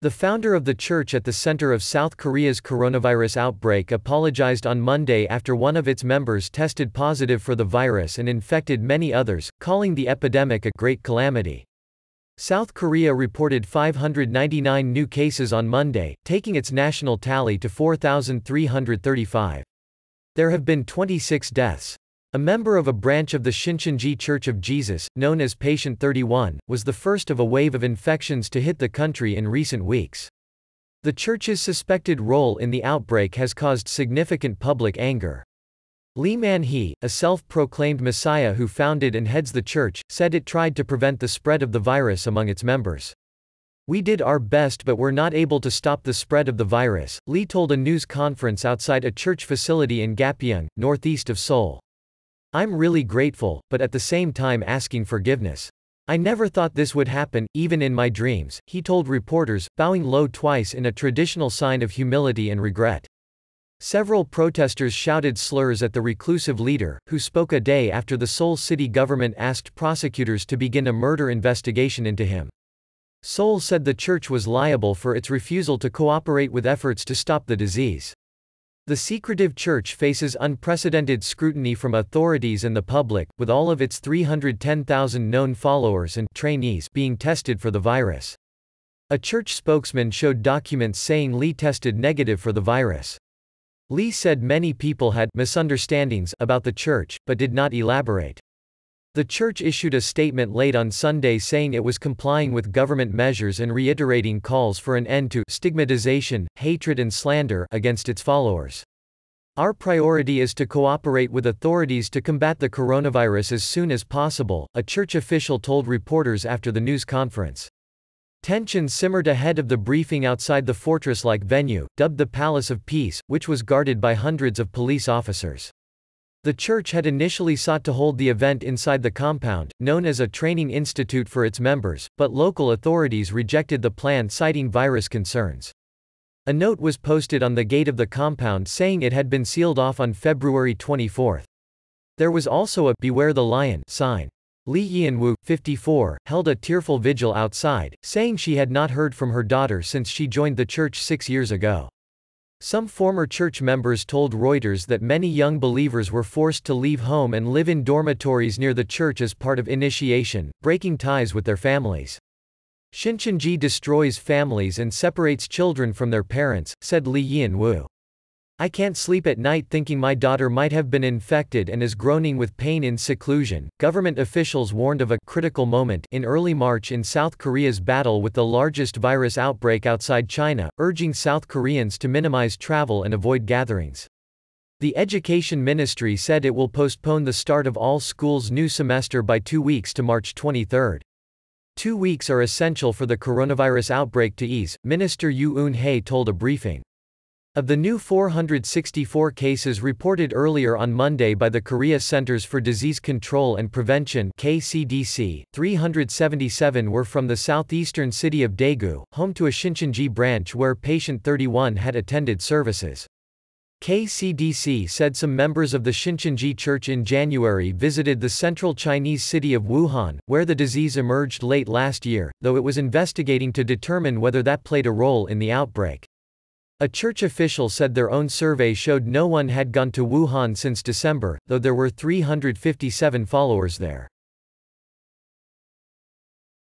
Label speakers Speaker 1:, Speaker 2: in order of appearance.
Speaker 1: The founder of the church at the center of South Korea's coronavirus outbreak apologized on Monday after one of its members tested positive for the virus and infected many others, calling the epidemic a great calamity. South Korea reported 599 new cases on Monday, taking its national tally to 4,335. There have been 26 deaths. A member of a branch of the Shincheonji Church of Jesus, known as Patient 31, was the first of a wave of infections to hit the country in recent weeks. The church's suspected role in the outbreak has caused significant public anger. Lee Man-hee, a self-proclaimed messiah who founded and heads the church, said it tried to prevent the spread of the virus among its members. "We did our best but were not able to stop the spread of the virus," Lee told a news conference outside a church facility in Gapyeong, northeast of Seoul. "I'm really grateful, but at the same time asking forgiveness. I never thought this would happen, even in my dreams," he told reporters, bowing low twice in a traditional sign of humility and regret. Several protesters shouted slurs at the reclusive leader, who spoke a day after the Seoul city government asked prosecutors to begin a murder investigation into him. Seoul said the church was liable for its refusal to cooperate with efforts to stop the disease. The secretive church faces unprecedented scrutiny from authorities and the public, with all of its 310,000 known followers and trainees being tested for the virus. A church spokesman showed documents saying Lee tested negative for the virus. Lee said many people had misunderstandings about the church, but did not elaborate. The church issued a statement late on Sunday saying it was complying with government measures and reiterating calls for an end to stigmatization, hatred and slander against its followers. "Our priority is to cooperate with authorities to combat the coronavirus as soon as possible," a church official told reporters after the news conference. Tension simmered ahead of the briefing outside the fortress-like venue, dubbed the Palace of Peace, which was guarded by hundreds of police officers. The church had initially sought to hold the event inside the compound, known as a training institute for its members, but local authorities rejected the plan citing virus concerns. A note was posted on the gate of the compound saying it had been sealed off on February 24. There was also a "Beware the Lion" sign. Lee Yeon-woo, 54, held a tearful vigil outside, saying she had not heard from her daughter since she joined the church 6 years ago. Some former church members told Reuters that many young believers were forced to leave home and live in dormitories near the church as part of initiation, breaking ties with their families. "Shincheonji destroys families and separates children from their parents," said Lee Yeon-woo. "I can't sleep at night thinking my daughter might have been infected and is groaning with pain in seclusion." Government officials warned of a critical moment in early March in South Korea's battle with the largest virus outbreak outside China, urging South Koreans to minimize travel and avoid gatherings. The Education Ministry said it will postpone the start of all schools' new semester by 2 weeks to March 23. 2 weeks are essential for the coronavirus outbreak to ease, Minister Yoo Eun-hae told a briefing. Of the new 464 cases reported earlier on Monday by the Korea Centers for Disease Control and Prevention (KCDC), 377 were from the southeastern city of Daegu, home to a Shincheonji branch where Patient 31 had attended services. KCDC said some members of the Shincheonji Church in January visited the central Chinese city of Wuhan, where the disease emerged late last year, though it was investigating to determine whether that played a role in the outbreak. A church official said their own survey showed no one had gone to Wuhan since December, though there were 357 followers there.